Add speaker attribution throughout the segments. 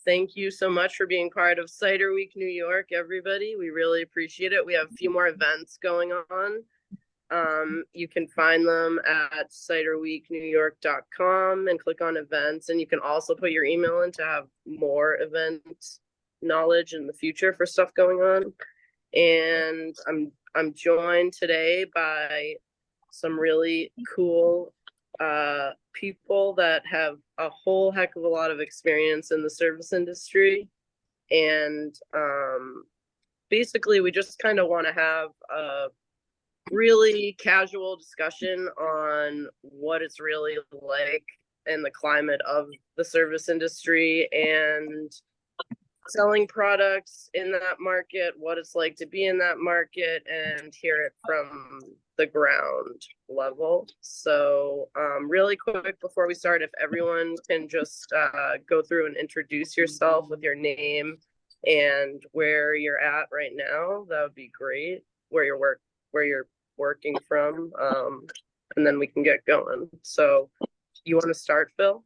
Speaker 1: Thank you so much for being part of Cider Week New York, everybody. We really appreciate it. We have a few more events going on. You can find them at ciderweeknewyork.com and click on events. And you can also put your email in to have more event knowledge in the future for stuff going on. And I'm joined today by some really cool people that have a whole heck of a lot of experience in the service industry. And basically, we just kind of want to have a really casual discussion on what it's really like in the climate of the service industry and selling products in that market, what it's like to be in that market, and hear it from the ground level. So really quick before we start, if everyone can just go through and introduce yourself with your name and where you're at right now, that would be great. Where you're working from, and then we can get going. So you want to start, Phil?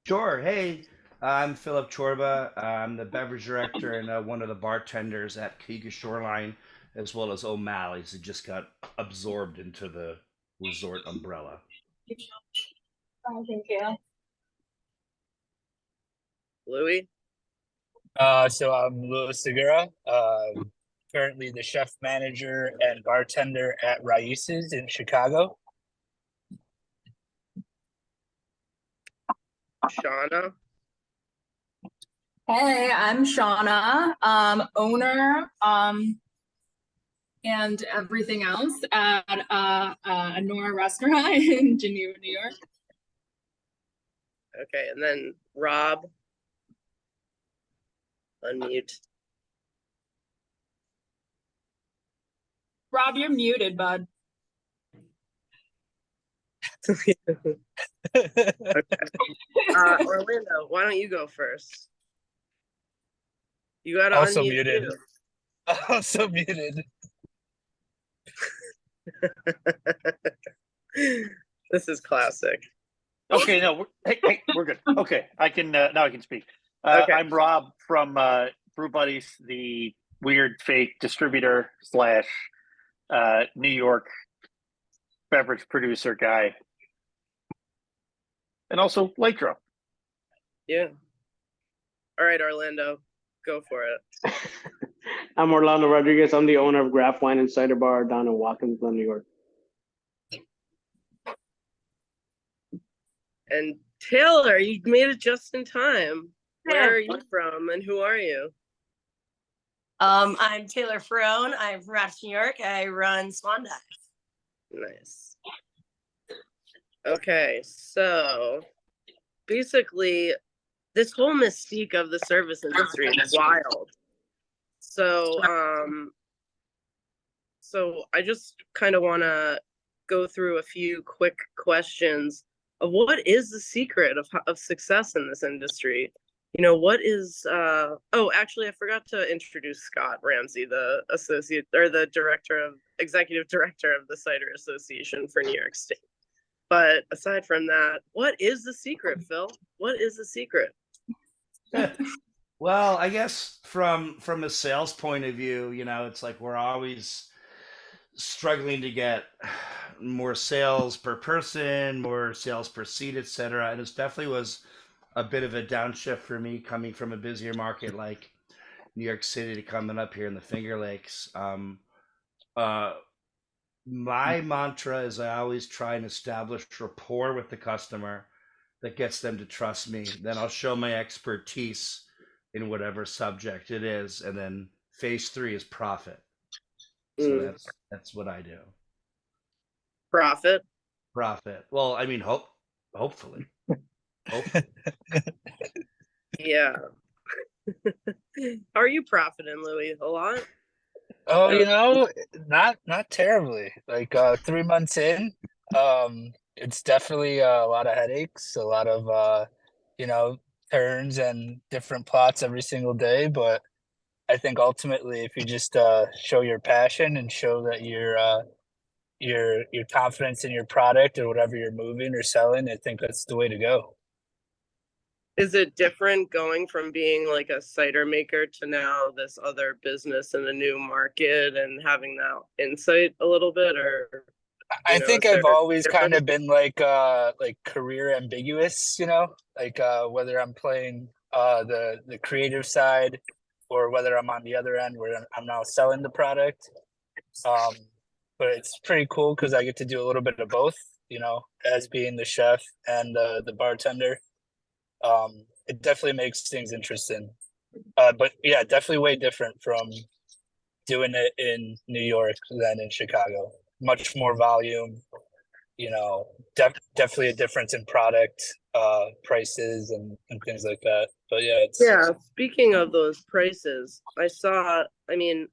Speaker 2: Sure. Hey, I'm Philip Chorba. I'm the beverage director and one of the bartenders at Cayuga Shoreline, as well as O'Malley's, who just got absorbed into the resort umbrella.
Speaker 3: Oh, thank you.
Speaker 1: Louis?
Speaker 4: So I'm Louis Segura, currently the chef manager and bartender at Raizes in Chicago.
Speaker 1: Shawna?
Speaker 3: Hey, I'm Shawna, owner and everything else at Anorah restaurant in Geneva, New York.
Speaker 1: Okay, and then Rob? Unmute.
Speaker 3: Rob, you're muted, bud.
Speaker 1: Okay. Orlando, why don't you go first? You gotta
Speaker 4: Also
Speaker 1: unmute
Speaker 4: muted.
Speaker 1: too.
Speaker 4: Also muted.
Speaker 1: This is classic.
Speaker 5: Okay, no, we're good. Okay, I can now I can speak.
Speaker 1: Okay.
Speaker 5: I'm Rob from Brew Buddies, the weird fake distributor slash New York beverage producer guy, and also Lycra.
Speaker 1: Yeah. All right, Orlando, go for it.
Speaker 6: I'm Orlando Rodriguez. I'm the owner of Graft Wine and Cider Bar down in Watkins Glen, New York.
Speaker 1: And Taylor, you made it just in time. Where are you from and who are you?
Speaker 7: I'm Taylor Farone. I'm from New York. I run Swan.
Speaker 1: Nice. Okay, so basically, this whole mystique of the service industry is wild. So, so I just kind of want to go through a few quick questions of what is the secret of success in this industry. You know, what is oh, actually, I forgot to introduce Scott Ramsey, the associate or the executive director of the Cider Association for New York State. But aside from that, what is the secret, Phil? What is the secret?
Speaker 2: Well, I guess from a sales point of view, you know, it's like we're always struggling to get more sales per person, more sales per seat, etc. And it definitely was a bit of a downshift for me coming from a busier market like New York City to coming up here in the Finger Lakes. My mantra is I always try and establish rapport with the customer that gets them to trust me. Then I'll show my expertise in whatever subject it is, and then phase 3 is profit. So that's what I do.
Speaker 1: Profit.
Speaker 2: Well, I mean, hopefully.
Speaker 1: Yeah. Are you profiting, Louis? A lot?
Speaker 4: Oh, you know, not terribly. Like 3 months in, it's definitely a lot of headaches, a lot of you know, turns and different plots every single day. But I think ultimately, if you just show your passion and show that your confidence in your product or whatever you're moving or selling, I think that's the way to go.
Speaker 1: Is it different going from being like a cider maker to now this other business in a new market and having that insight a little bit, or
Speaker 4: I
Speaker 1: know,
Speaker 4: think
Speaker 1: is
Speaker 4: I've
Speaker 1: there
Speaker 4: always kind
Speaker 1: difference?
Speaker 4: of been like career ambiguous, like whether I'm playing the creative side or whether I'm on the other end where I'm now selling the product. But it's pretty cool because I get to do a little bit of both, as being the chef and the bartender. It definitely makes things interesting. But yeah, definitely way different from doing it in New York than in Chicago. Much more volume, definitely a difference in product prices and things like that. But yeah,
Speaker 1: Yeah, speaking of those prices, I mean,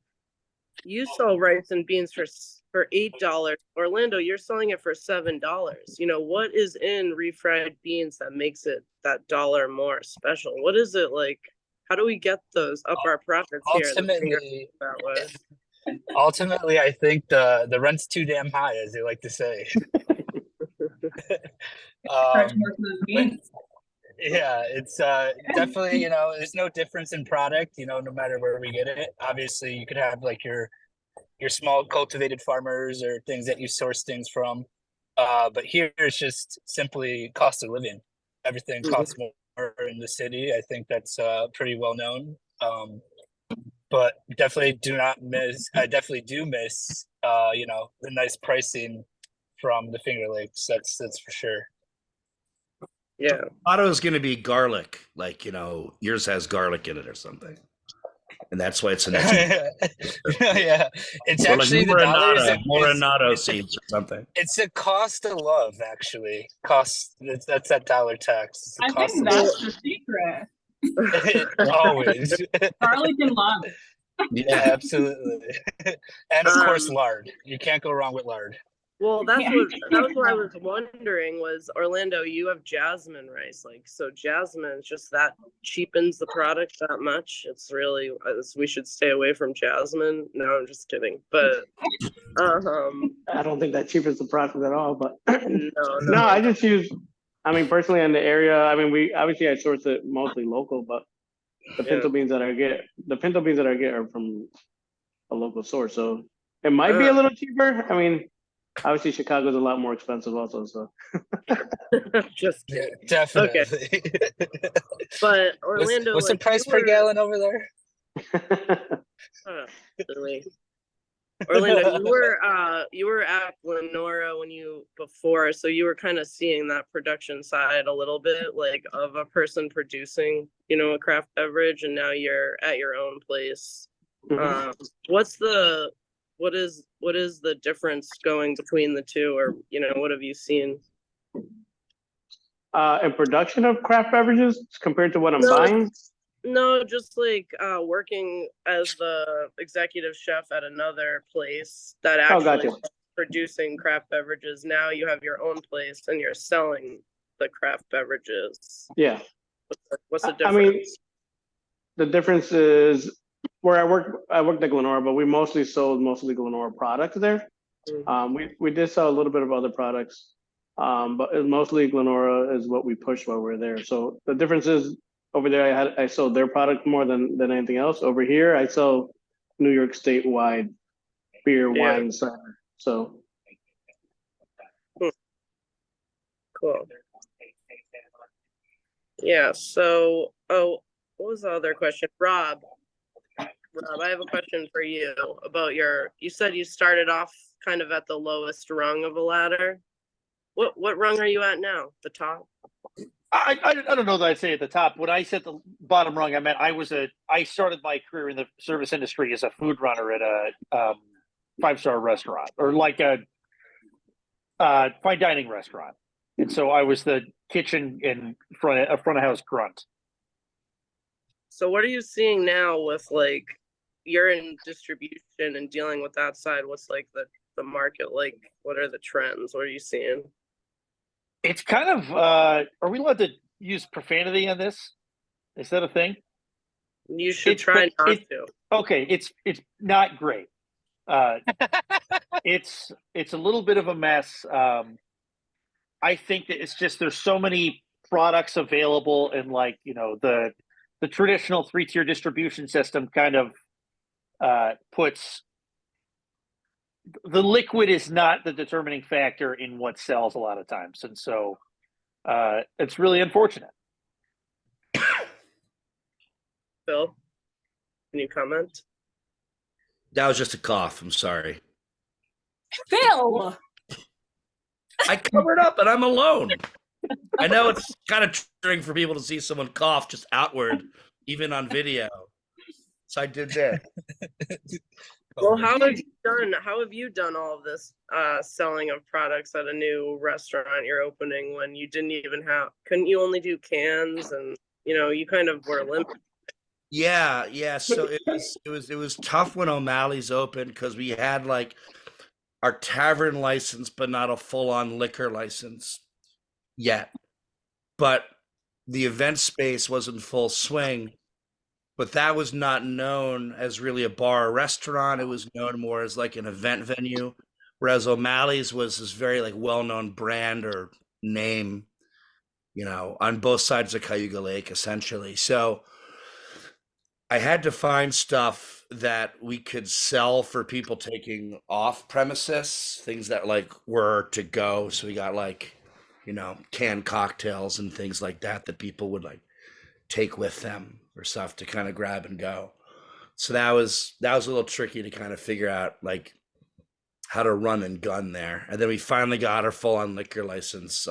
Speaker 1: you sell rice and beans for $8. Orlando, you're selling it for $7. What is in refried beans that makes it that dollar more special? What is it like? How do we get those up our profits here?
Speaker 4: Ultimately, I think the rent's too damn high, as they like to say.
Speaker 3: Charge more for those beans.
Speaker 4: Yeah, it's definitely, there's no difference in product, no matter where we get it. Obviously, you could have like your small cultivated farmers or things that you source things from. But here it's just simply cost of living. Everything costs more in the city. I think that's pretty well known. But definitely I definitely do miss the nice pricing from the Finger Lakes. That's for sure.
Speaker 1: Yeah.
Speaker 2: Motto is going to be garlic, like yours has garlic in it or something, and that's why it's an
Speaker 4: yeah, it's
Speaker 2: or
Speaker 4: actually
Speaker 2: like
Speaker 4: the dollar is
Speaker 2: Moronado seeds or something.
Speaker 4: It's a cost of love, actually. That's that dollar tax.
Speaker 3: I think that's the secret.
Speaker 4: Always.
Speaker 3: Garlic and love.
Speaker 4: Yeah, absolutely. And of course, lard. You can't go wrong with lard.
Speaker 1: Well, that was what I was wondering was, Orlando, you have jasmine rice, so jasmine just that cheapens the product that much. It's really, we should stay away from jasmine. No, I'm just kidding. But
Speaker 6: I don't think that cheapens the product at all, but
Speaker 1: no,
Speaker 6: I just use, personally in the area, I source it mostly local, but the pinto beans that I get are from a local source. So it might be a little cheaper. Obviously, Chicago's a lot more expensive also, so.
Speaker 1: Just kidding.
Speaker 4: Yeah, definitely.
Speaker 1: Okay. But Orlando,
Speaker 4: what's the price per gallon over there?
Speaker 1: Orlando, you were at Anorah before, so you were kind of seeing that production side a little bit, like of a person producing, a craft beverage, and now you're at your own place. What is the difference going between the two, or what have you seen?
Speaker 6: In production of craft beverages compared to what I'm buying?
Speaker 1: No, just like working as the executive chef at another place that actually producing craft beverages. Now you have your own place and you're selling the craft beverages.
Speaker 6: Yeah.
Speaker 1: What's the difference?
Speaker 6: The difference is where I worked at Glenora, but we mostly sold Glenora products there. We did sell a little bit of other products, but it mostly Glenora is what we pushed while we were there. So the difference is over there I sold their product more than anything else. Over here I sell New York statewide beer, wine, cider. So
Speaker 1: cool. Yeah. So what was the other question, Rob? I have a question for you about you said you started off kind of at the lowest rung of a ladder. What rung are you at now? The top?
Speaker 5: I don't know that I'd say at the top. When I said the bottom rung, I meant I started my career in the service industry as a food runner at a 5-star restaurant, or like a fine dining restaurant. And so I was the kitchen and front of house grunt.
Speaker 1: So what are you seeing now with you're in distribution and dealing with that side? What's like the market like? What are the trends? What are you seeing?
Speaker 5: It's kind of are we allowed to use profanity on this? Is that a thing?
Speaker 1: You should try not to.
Speaker 5: Okay, it's not great. It's a little bit of a mess. I think that it's just there's so many products available and like, you know, the traditional 3-tier distribution system kind of puts the liquid is not the determining factor in what sells a lot of times. And so it's really unfortunate.
Speaker 1: Phil, can you comment?
Speaker 2: That was just a cough. I'm sorry.
Speaker 3: Phil.
Speaker 2: I covered up and I'm alone. I know it's kind of triggering for people to see someone cough just outward, even on video. So I did that.
Speaker 1: Well, how have you done all of this selling of products at a new restaurant you're opening when you couldn't you only do cans, and you know, you kind of were limited?
Speaker 2: Yeah. So it was tough when O'Malley's opened because we had like our tavern license, but not a full-on liquor license yet. But the event space was in full swing. But that was not known as really a bar or restaurant. It was known more as like an event venue, whereas O'Malley's was this very like well-known brand or name, you know, on both sides of Cayuga Lake, essentially. So I had to find stuff that we could sell for people taking off premises, things that like were to go. So we got like, you know, canned cocktails and things like that people would like take with them or stuff to kind of grab and go. So that was a little tricky to kind of figure out like how to run and gun there. And then we finally got our full on liquor license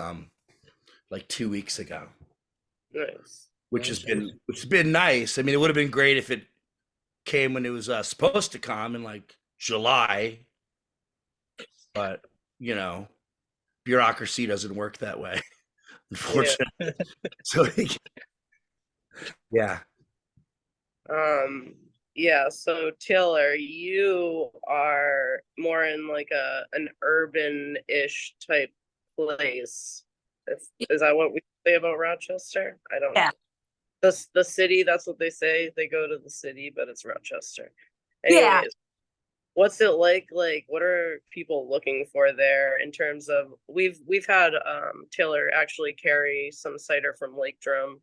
Speaker 2: like 2 weeks ago.
Speaker 1: Nice.
Speaker 2: Which has been nice. I mean, it would have been great if it came when it was supposed to come in like July, but you know, bureaucracy doesn't work that way, unfortunately. Yeah. So, yeah.
Speaker 1: Yeah. So Taylor, you are more in like an urban-ish type place. Is that what we say about Rochester? I don't know. The city, that's what they say. They go to the city, but it's Rochester. Anyways, what's it like? Like, what are people looking for there in terms of we've had Taylor actually carry some cider from Lake Drum,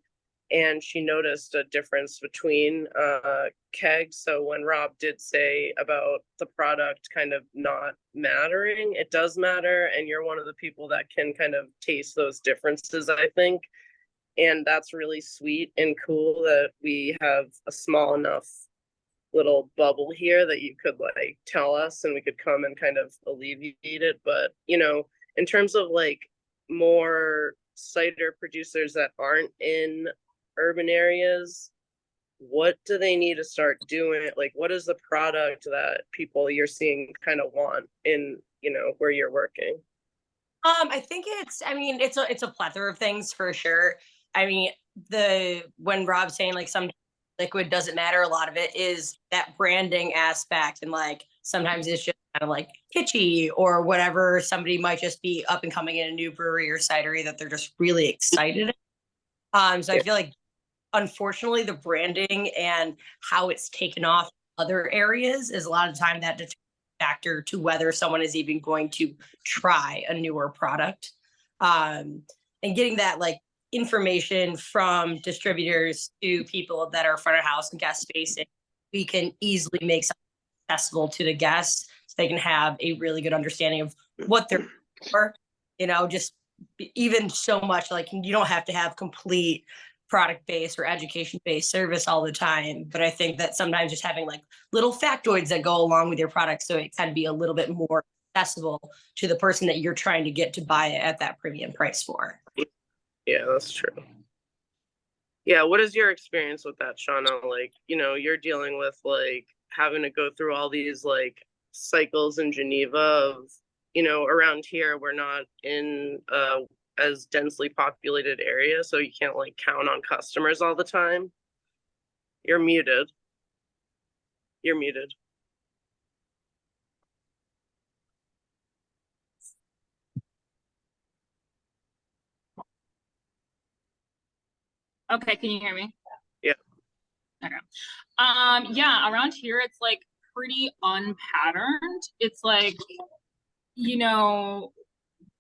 Speaker 1: and she noticed a difference between kegs. So when Rob did say about the product kind of not mattering, it does matter, and you're one of the people that can kind of taste those differences, I think. And that's really sweet and cool that we have a small enough little bubble here that you could like tell us and we could come and kind of alleviate it. But, you know, in terms of like more cider producers that aren't in urban areas, what do they need to start doing? Like, what is the product that people you're seeing kind of want in, you know, where you're working?
Speaker 7: I think it's a plethora of things for sure. I mean, when Rob's saying like some liquid doesn't matter, a lot of it is that branding aspect, and like sometimes it's just kind of like kitschy or whatever. Somebody might just be up and coming in a new brewery or cidery that they're just really excited. So I feel like unfortunately the branding and how it's taken off other areas is a lot of the time that factor to whether someone is even going to try a newer product. And getting that like information from distributors to people that are front of house and guest facing, we can easily make something accessible to the guests so they can have a really good understanding of what they're for. You know, just even so much like you don't have to have complete product-based or education-based service all the time, but I think that sometimes just having like little factoids that go along with your product so it can be a little bit more accessible to the person that you're trying to get to buy it at that premium price for.
Speaker 1: Yeah, that's true. Yeah, what is your experience with that, Shawna? Like, you know, you're dealing with like having to go through all these like cycles in Geneva of, you know, around here we're not in as densely populated area, so you can't like count on customers all the time. You're muted.
Speaker 3: Okay, can you hear me?
Speaker 1: Yeah.
Speaker 3: Okay. Yeah, around here it's like pretty unpatterned. It's like, you know,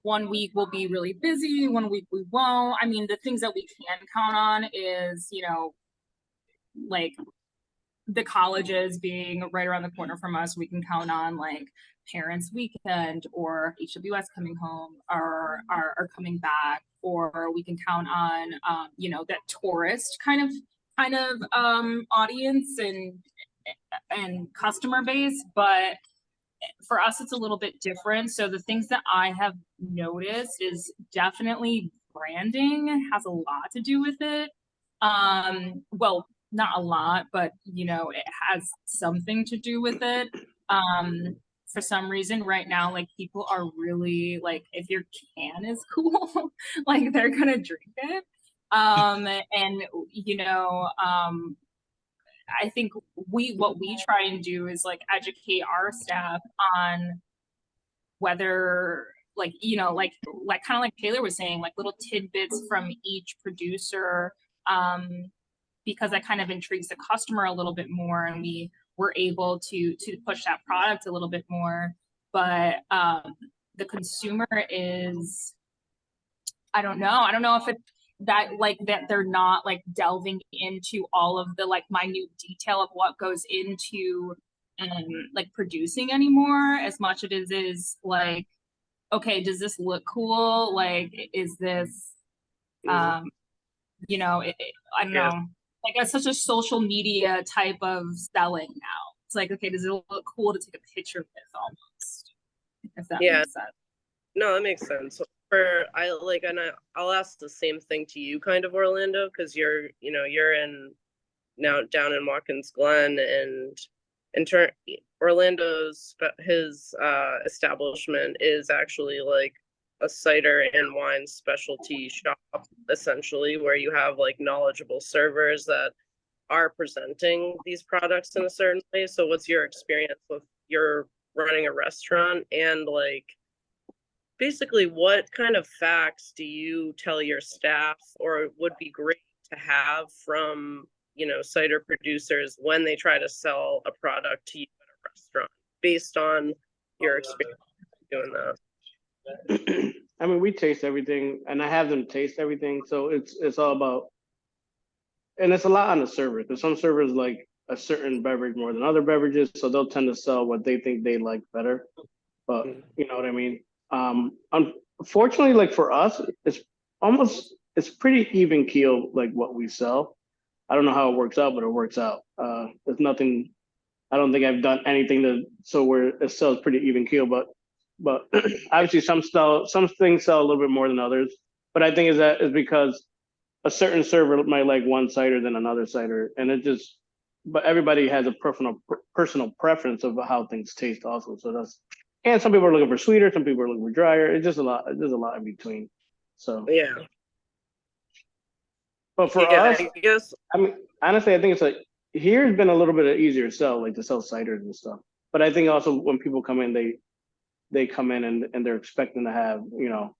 Speaker 3: one week we'll be really busy, one week we won't. I mean, the things that we can count on is, you know, like the colleges being right around the corner from us. We can count on like parents weekend or HWS coming home or are coming back, or we can count on you know, that tourist kind of audience and customer base. But for us it's a little bit different. So the things that I have noticed is definitely branding has a lot to do with it. Well, not a lot, but you know, it has something to do with it. For some reason right now, like people are really like, if your can is cool, like they're gonna drink it. And you know, I think what we try and do is like educate our staff on whether, like, you know, like kind of like Taylor was saying, like little tidbits from each producer, because that kind of intrigues the customer a little bit more, and we were able to push that product a little bit more. But the consumer is, I don't know if it that like that they're not like delving into all of the like minute detail of what goes into like producing anymore, as much as it is like, okay, does this look cool? Like, is this you know, I don't know, like it's such a social media type of selling now. It's like, okay, does it look cool to take a picture with almost, if that makes sense.
Speaker 1: No, that makes sense. I'll ask the same thing to you, kind of, Orlando, because you're in now down in Watkins Glen, and Orlando's his establishment is actually like a cider and wine specialty shop, essentially, where you have like knowledgeable servers that are presenting these products in a certain way. So what's your experience with your running a restaurant, and like basically what kind of facts do you tell your staff, or would be great to have from, you know, cider producers when they try to sell a product to you at a restaurant, based on your experience doing that?
Speaker 6: I mean, we taste everything, and I have them taste everything. So it's all about, and it's a lot on the server, because some servers like a certain beverage more than other beverages, so they'll tend to sell what they think they like better. But you know what I mean? Unfortunately, like for us, it's pretty even keel, like what we sell. I don't know how it works out, but it works out. There's nothing, I don't think I've done anything where it sells pretty even keel, but obviously some things sell a little bit more than others. But I think is because a certain server might like one cider than another cider, and but everybody has a personal preference of how things taste also. So and some people are looking for sweeter, some people are looking for drier. It's just a lot. There's a lot in between. So
Speaker 1: yeah.
Speaker 6: But for us, I guess, I mean, honestly, I think it's like here's been a little bit easier to sell, like to sell ciders and stuff. But I think also when people come in, they come in and they're expecting to have, you know,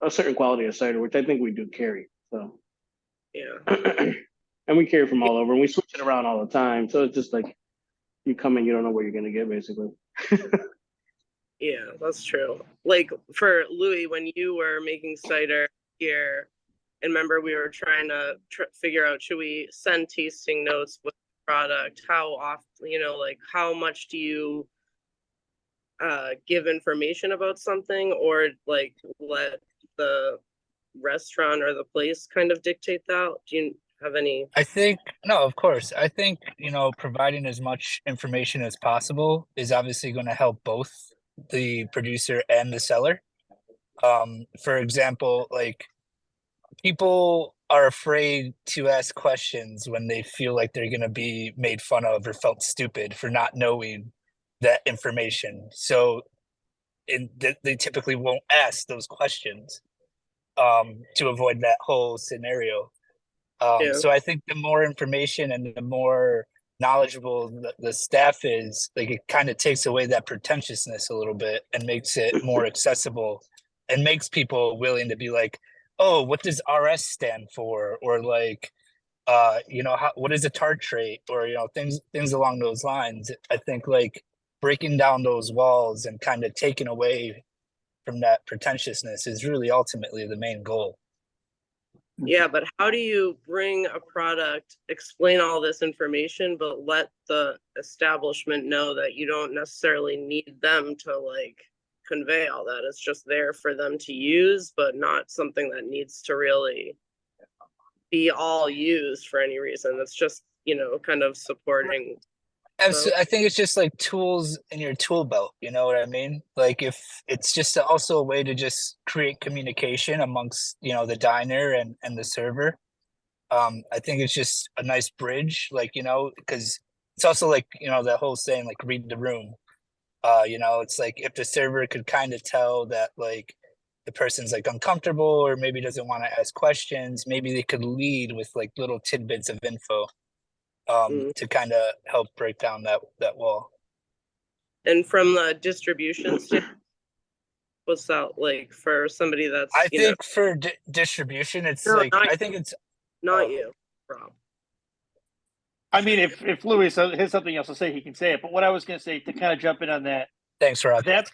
Speaker 6: a certain quality of cider, which I think we do carry. So
Speaker 1: yeah.
Speaker 6: And we carry from all over, and we switch it around all the time. So it's just like you come in, you don't know what you're gonna get, basically.
Speaker 1: Yeah, that's true. Like for Louis, when you were making cider here, and remember we were trying to figure out, should we send tasting notes with the product? How often, you know, like how much do you give information about something, or like let the restaurant or the place kind of dictate that? Do you have any?
Speaker 4: I think, no, of course. I think, you know, providing as much information as possible is obviously going to help both the producer and the seller. For example, like people are afraid to ask questions when they feel like they're going to be made fun of or felt stupid for not knowing that information. So they typically won't ask those questions to avoid that whole scenario. So I think the more information and the more knowledgeable the staff is, like it kind of takes away that pretentiousness a little bit and makes it more accessible and makes people willing to be like, oh, what does RS stand for? Or like, you know, what is a tartrate? Or, you know, things along those lines. I think like breaking down those walls and kind of taking away from that pretentiousness is really ultimately the main goal.
Speaker 1: Yeah, but how do you bring a product, explain all this information, but let the establishment know that you don't necessarily need them to like convey all that? It's just there for them to use, but not something that needs to really be all used for any reason. It's just, kind of supporting.
Speaker 4: I think it's just like tools in your tool belt. You know what I mean? Like if it's just also a way to just create communication amongst, the diner and the server. I think it's just a nice bridge, like, because it's also like, that whole saying, like, read the room. It's like if the server could kind of tell that like the person's like uncomfortable or maybe doesn't want to ask questions, maybe they could lead with like little tidbits of info to kind of help break down that wall.
Speaker 1: And from the distribution standpoint, what's that like for somebody that's,
Speaker 4: I think for distribution, it's
Speaker 1: No,
Speaker 4: like,
Speaker 1: not
Speaker 4: I think it's,
Speaker 1: not you, Rob.
Speaker 5: I mean, if Louis has something else to say, he can say it. But what I was going to say, to kind of jump in on that,
Speaker 4: thanks, Rob.
Speaker 5: that's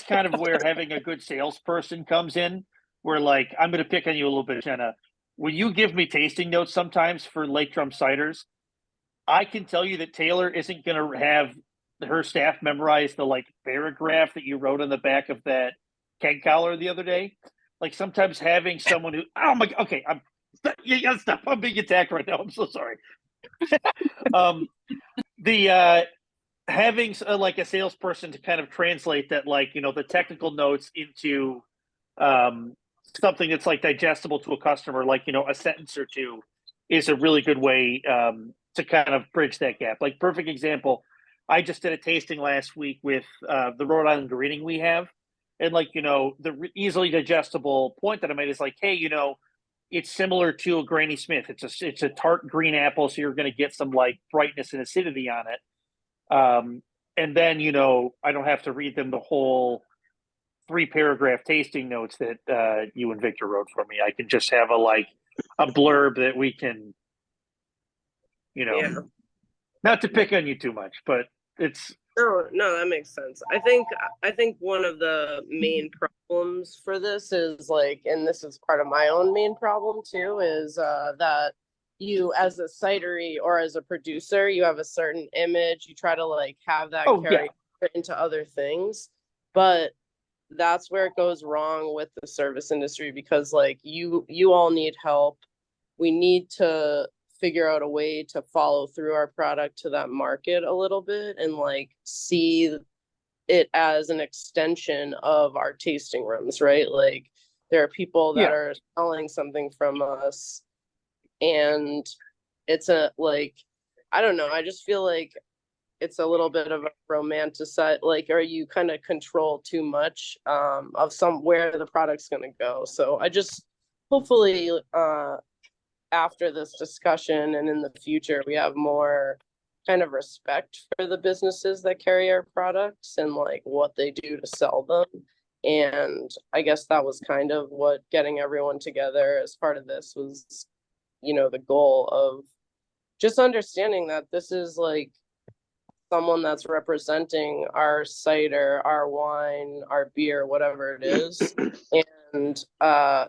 Speaker 5: kind of where having a good salesperson comes in. Where like I'm going to pick on you a little bit, Jenna. When you give me tasting notes sometimes for Lake Drum ciders, I can tell you that Taylor isn't going to have her staff memorize the like paragraph that you wrote on the back of that keg collar the other day. Like sometimes having someone who, oh my, okay, you gotta stop. I'm being attacked right now. I'm so sorry. Having like a salesperson to kind of translate that, like, the technical notes into something that's like digestible to a customer, like, a sentence or two is a really good way to kind of bridge that gap. Like perfect example, I just did a tasting last week with the Rhode Island greening we have. And like, the easily digestible point that I made is like, hey, it's similar to a Granny Smith. It's a tart green apple, so you're going to get some like brightness and acidity on it. And then, I don't have to read them the whole 3-paragraph tasting notes that you and Victor wrote for me. I can just have a blurb that we can, not to pick on you too much, but it's.
Speaker 1: No, that makes sense. I think one of the main problems for this is like, and this is part of my own main problem too, is that you as a cidery or as a producer, you have a certain image, you try to like have that carry into other things, but that's where it goes wrong with the service industry, because like you all need help. We need to figure out a way to follow through our product to that market a little bit and like see it as an extension of our tasting rooms, right? Like there are people that are selling something from us and it's a like, I don't know, I just feel like it's a little bit of a romanticized, like, or you kind of control too much of where the product's going to go. So I just hopefully after this discussion and in the future, we have more kind of respect for the businesses that carry our products and like what they do to sell them. And I guess that was kind of what getting everyone together as part of this was, the goal of just understanding that this is like someone that's representing our cider, our wine, our beer, whatever it is, and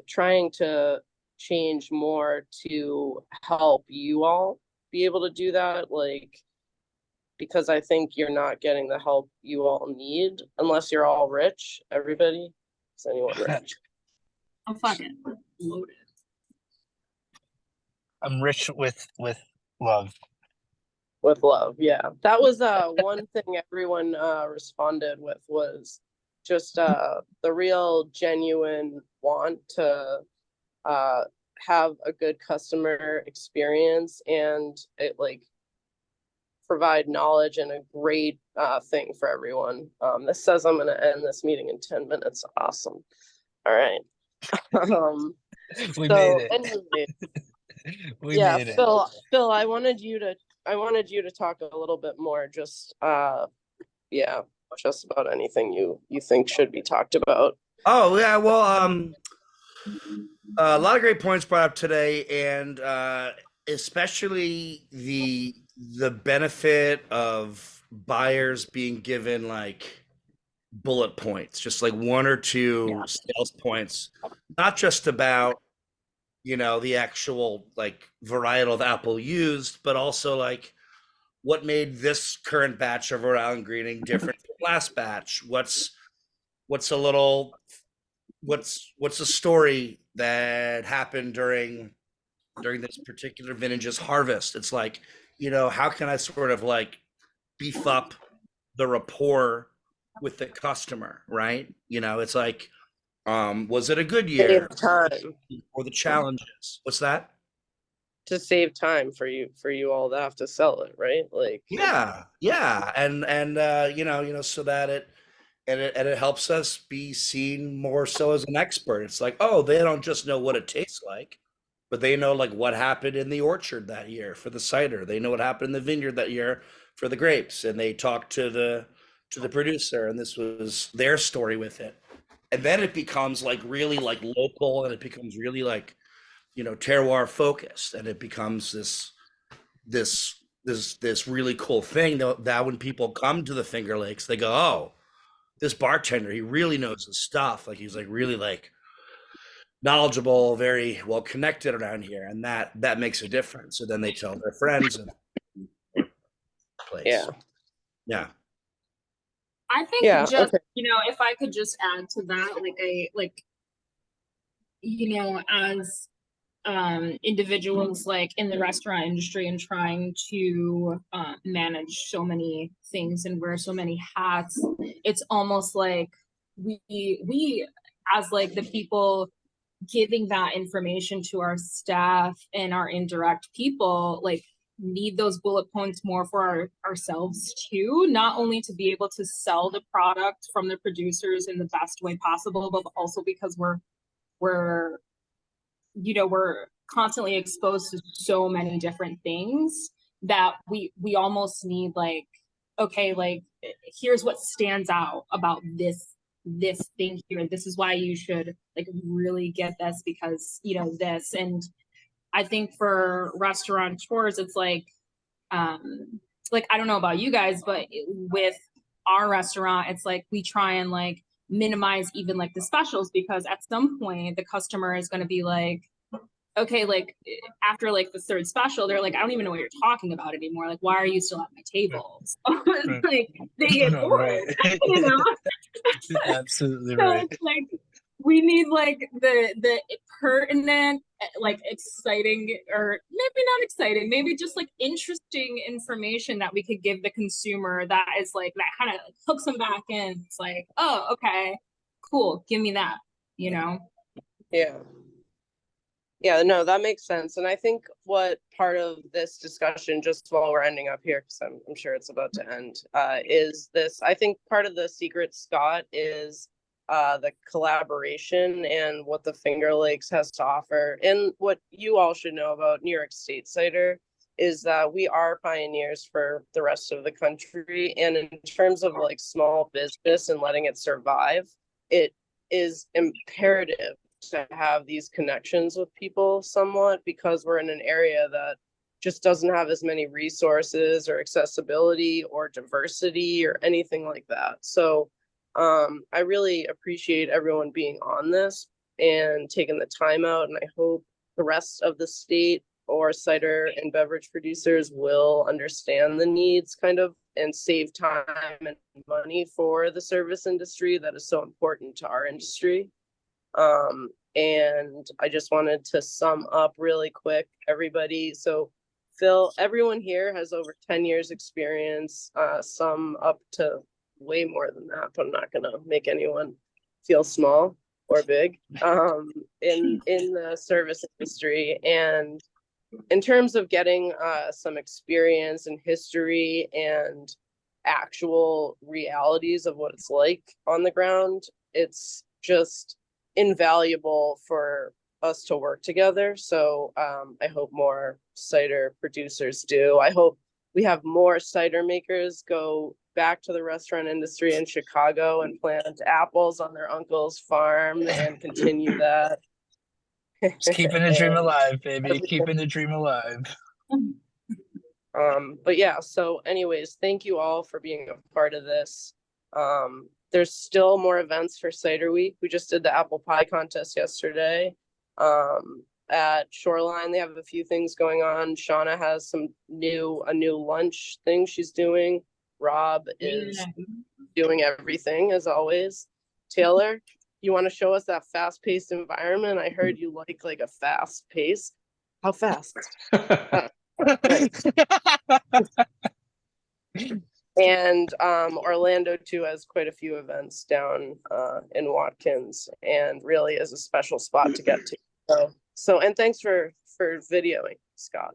Speaker 1: trying to change more to help you all be able to do that, like, because I think you're not getting the help you all need unless you're all rich. Everybody, is anyone rich?
Speaker 3: I'm fucking loaded.
Speaker 4: I'm rich with love.
Speaker 1: With love, yeah. That was one thing everyone responded with was just the real genuine want to have a good customer experience and it like provide knowledge and a great thing for everyone. This says I'm going to end this meeting in 10 minutes. Awesome. All right.
Speaker 4: We made it.
Speaker 1: Anyway,
Speaker 4: We made it.
Speaker 1: Phil, I wanted you to talk a little bit more, just just about anything you think should be talked about.
Speaker 2: Oh yeah, well, a lot of great points brought up today, and especially the benefit of buyers being given like bullet points, just like one or two
Speaker 7: Yeah.
Speaker 2: sales points, not just about, the actual like varietal of apple used, but also like what made this current batch of Rhode Island Greening different from last batch. What's a little what's a story that happened during this particular vintage's harvest? It's like, how can I sort of like beef up the rapport with the customer, right? It's like, was it a good year?
Speaker 1: Save time
Speaker 2: Or the challenges? What's that?
Speaker 1: to save time for you all to have to sell it, right? Like,
Speaker 2: Yeah, and so that it helps us be seen more so as an expert. It's like, oh, they don't just know what it tastes like, but they know like what happened in the orchard that year for the cider. They know what happened in the vineyard that year for the grapes, and they talked to the producer, and this was their story with it. And then it becomes like really like local, and it becomes really like, terroir focused, and it becomes this really cool thing that when people come to the Finger Lakes, they go, oh, this bartender, he really knows his stuff. Like he's like really like knowledgeable, very well connected around here, and that makes a difference. So then they tell their friends and place. Yeah.
Speaker 3: I think
Speaker 1: Yeah,
Speaker 3: just,
Speaker 1: okay.
Speaker 3: If I could just add to that, as individuals like in the restaurant industry and trying to manage so many things and wear so many hats, it's almost like we as like the people giving that information to our staff and our indirect people, like need those bullet points more for ourselves too, not only to be able to sell the product from the producers in the best way possible, but also because we're constantly exposed to so many different things that we almost need like, okay, like here's what stands out about this thing here. This is why you should like really get this because this. And I think for restaurateurs, it's like I don't know about you guys, but with our restaurant, it's like we try and like minimize even like the specials, because at some point the customer is going to be like, okay, like after like the third special, they're like, I don't even know what you're talking about anymore. Like, why are you still at my table? So it's like they get bored,
Speaker 4: Absolutely
Speaker 3: So
Speaker 4: right.
Speaker 3: it's like we need like the pertinent, like exciting, or maybe not exciting, maybe just like interesting information that we could give the consumer that is like that kind of hooks them back in. It's like, oh, okay, cool, give me that,
Speaker 1: Yeah. Yeah, no, that makes sense. And I think what part of this discussion, just while we're ending up here, because I'm sure it's about to end, is this. I think part of the secret, Scott, is the collaboration and what the Finger Lakes has to offer. And what you all should know about New York State cider is that we are pioneers for the rest of the country. And in terms of like small business and letting it survive, it is imperative to have these connections with people somewhat, because we're in an area that just doesn't have as many resources or accessibility or diversity or anything like that. So I really appreciate everyone being on this and taking the time out, and I hope the rest of the state or cider and beverage producers will understand the needs kind of and save time and money for the service industry that is so important to our industry. And I just wanted to sum up really quick, everybody. So Phil, everyone here has over 10 years experience, some up to way more than that, but I'm not gonna make anyone feel small or big, in the service industry. And in terms of getting some experience and history and actual realities of what it's like on the ground, it's just invaluable for us to work together. So I hope more cider producers do. I hope we have more cider makers go back to the restaurant industry in Chicago and plant apples on their uncle's farm and continue that.
Speaker 4: Just keeping the dream alive, baby. Keeping the dream alive.
Speaker 1: But yeah, so anyways, thank you all for being a part of this. there's still more events for Cider Week. We just did the apple pie contest yesterday. At Shoreline, they have a few things going on. Shawna has a new lunch thing she's doing. Rob is doing everything as always. Taylor, you want to show us that fast-paced environment? I heard you like a fast pace. How fast? And Orlando too has quite a few events down in Watkins, and really is a special spot to get to. So and thanks for videoing, Scott.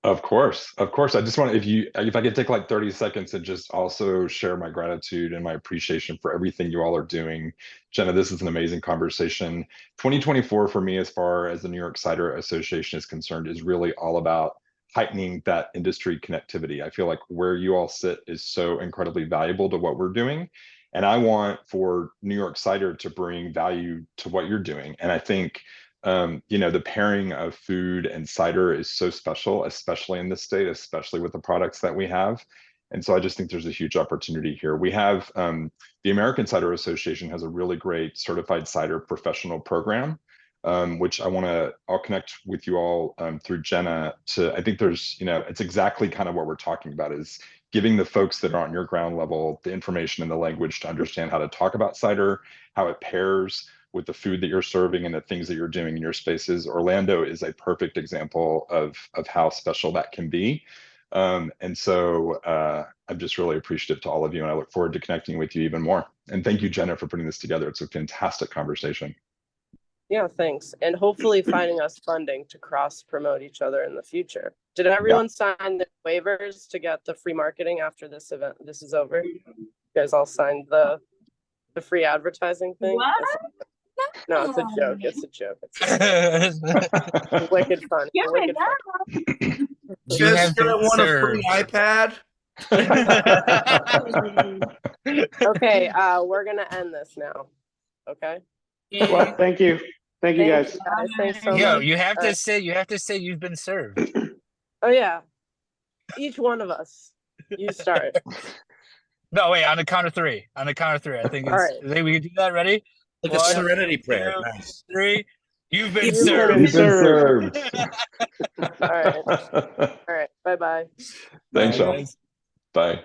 Speaker 8: Of course. I just want to, if I could take like 30 seconds and just also share my gratitude and my appreciation for everything you all are doing. Jenna, this is an amazing conversation. 2024 for me, as far as the New York Cider Association is concerned, is really all about heightening that industry connectivity. I feel like where you all sit is so incredibly valuable to what we're doing. And I want for New York Cider to bring value to what you're doing. And I think the pairing of food and cider is so special, especially in this state, especially with the products that we have. And so I just think there's a huge opportunity here. We have the American Cider Association has a really great certified cider professional program, which I'll connect with you all through Jenna I think there's, it's exactly kind of what we're talking about, is giving the folks that are on your ground level the information and the language to understand how to talk about cider, how it pairs with the food that you're serving and the things that you're doing in your spaces. Orlando is a perfect example of how special that can be. And so I'm just really appreciative to all of you, and I look forward to connecting with you even more. And thank you, Jenna, for putting this together. It's a fantastic conversation.
Speaker 1: Yeah, thanks. And hopefully finding us funding to cross promote each other in the future. Did everyone sign the waivers to get the free marketing after this event? This is over. You guys all signed the free advertising thing?
Speaker 3: What?
Speaker 1: No, it's a joke. It's a joke. It's wicked fun.
Speaker 3: Yeah,
Speaker 1: Wicked fun.
Speaker 2: Just gonna want a free iPad.
Speaker 1: Okay, we're gonna end this now. Okay.
Speaker 6: Well, thank you guys.
Speaker 1: Thanks so
Speaker 4: Yo,
Speaker 1: much.
Speaker 4: you have to say you've been served.
Speaker 1: Oh yeah, each one of us. You start.
Speaker 4: No, wait, on the count of three. On the count of three. I think it's
Speaker 1: All right.
Speaker 4: I think we can do that. Ready?
Speaker 2: Like a
Speaker 4: One,
Speaker 2: serenity prayer.
Speaker 4: 2,
Speaker 2: Nice.
Speaker 4: 3. You've been
Speaker 6: You've
Speaker 4: served.
Speaker 6: been
Speaker 8: You've been served.
Speaker 1: All right. All right. Bye-bye.
Speaker 8: Thanks,
Speaker 4: Bye,
Speaker 8: y'all.
Speaker 4: guys.
Speaker 8: Bye.